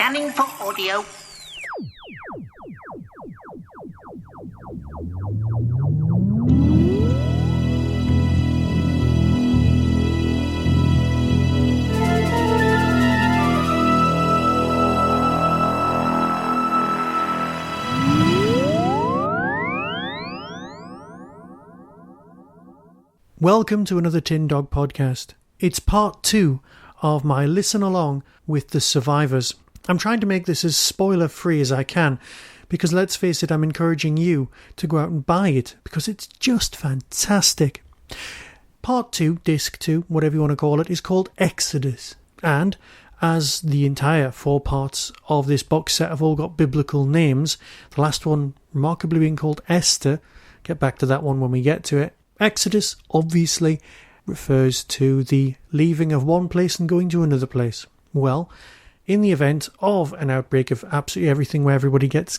Scanning for audio. Welcome to another Tin Dog podcast. It's part 2 of my listen along with the survivors. I'm trying to make this as spoiler free as I can because let's face it, I'm encouraging you to go out and buy it because it's just fantastic. Part 2, disc 2, whatever you want to call it, is called Exodus. And as the entire 4 parts of this box set have all got biblical names, the last one remarkably being called Esther, get back to that one when we get to it. Exodus obviously refers to the leaving of one place and going to another place. Well, in the event of an outbreak of absolutely everything where everybody gets,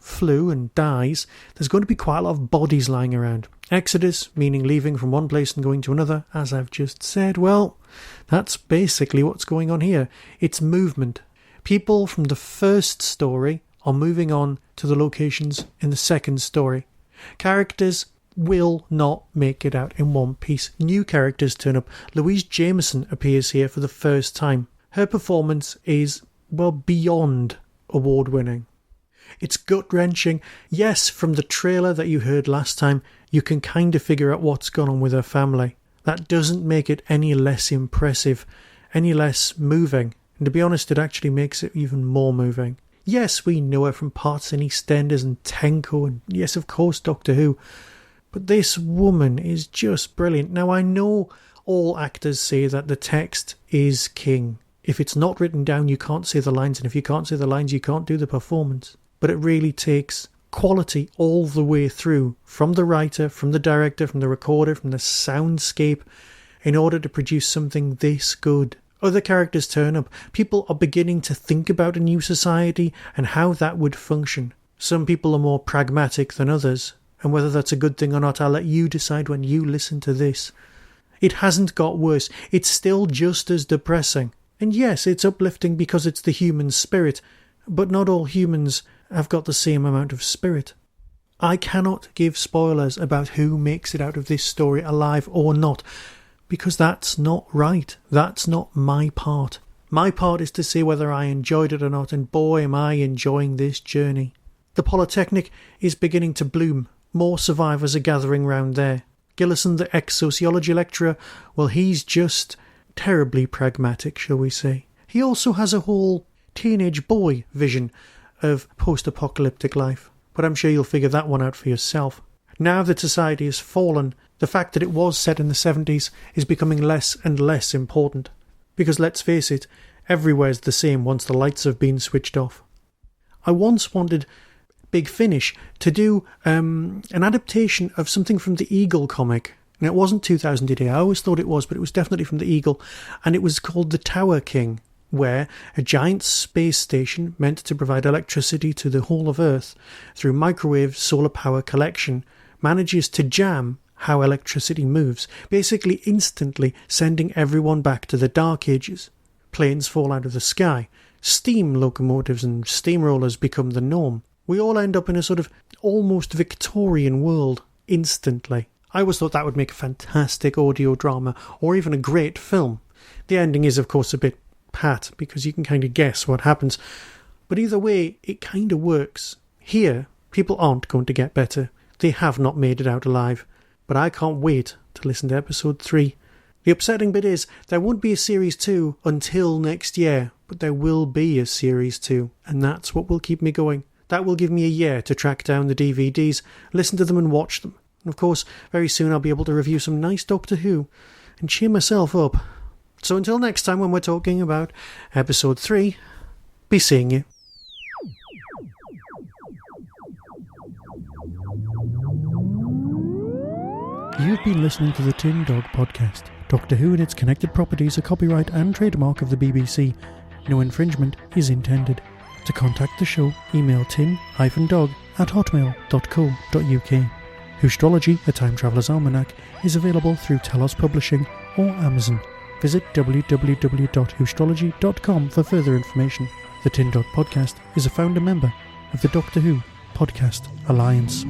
flu and dies, there's going to be quite a lot of bodies lying around. Exodus, meaning leaving from one place and going to another, as I've just said, well, that's basically what's going on here. It's movement. People from the first story are moving on to the locations in the second story. Characters will not make it out in one piece. New characters turn up. Louise Jameson appears here for the first time. Her performance is, beyond award-winning. It's gut-wrenching. Yes, from the trailer that you heard last time, you can kind of figure out what's gone on with her family. That doesn't make it any less impressive, any less moving. And to be honest, it actually makes it even more moving. Yes, we know her from parts in EastEnders and Tenko, and yes, of course, Doctor Who. But this woman is just brilliant. Now, I know all actors say that the text is king. If it's not written down, you can't say the lines, and if you can't say the lines, you can't do the performance. But it really takes quality all the way through, from the writer, from the director, from the recorder, from the soundscape, in order to produce something this good. Other characters turn up. People are beginning to think about a new society and how that would function. Some people are more pragmatic than others. And whether that's a good thing or not, I'll let you decide when you listen to this. It hasn't got worse. It's still just as depressing. And yes, it's uplifting because it's the human spirit, but not all humans have got the same amount of spirit. I cannot give spoilers about who makes it out of this story alive or not, because that's not right. That's not my part. My part is to say whether I enjoyed it or not, and boy am I enjoying this journey. The Polytechnic is beginning to bloom. More survivors are gathering round there. Gillison, the ex-sociology lecturer, well, he's just terribly pragmatic, shall we say. He also has a whole teenage boy vision of post-apocalyptic life, but I'm sure you'll figure that one out for yourself. Now that society has fallen, the fact that it was set in the 70s is becoming less and less important. Because let's face it, everywhere's the same once the lights have been switched off. I once wanted Big Finish to do an adaptation of something from the Eagle comic. And it wasn't 2000 AD, I always thought it was, but it was definitely from the Eagle. And it was called The Tower King, where a giant space station meant to provide electricity to the whole of Earth through microwave solar power collection manages to jam how electricity moves, basically instantly sending everyone back to the Dark Ages. Planes fall out of the sky. Steam locomotives and steamrollers become the norm. We all end up in a sort of almost Victorian world instantly. I always thought that would make a fantastic audio drama or even a great film. The ending is, of course, a bit pat because you can kind of guess what happens. But either way, it kind of works. Here, people aren't going to get better. They have not made it out alive. But I can't wait to listen to episode 3. The upsetting bit is there won't be a series 2 until next year, but there will be a series 2, and that's what will keep me going. That will give me a year to track down the DVDs, listen to them and watch them. And of course, very soon I'll be able to review some nice Doctor Who and cheer myself up. So until next time when we're talking about episode 3, be seeing you. You've been listening to the Tin Dog podcast. Doctor Who and its connected properties are copyright and trademark of the BBC. No infringement is intended. To contact the show, email tin-dog@hotmail.co.uk. Whostrology, a Time Traveller's Almanac, is available through Telos Publishing or Amazon. Visit www.whostrology.com for further information. The Tin Dog Podcast is a founder member of the Doctor Who Podcast Alliance.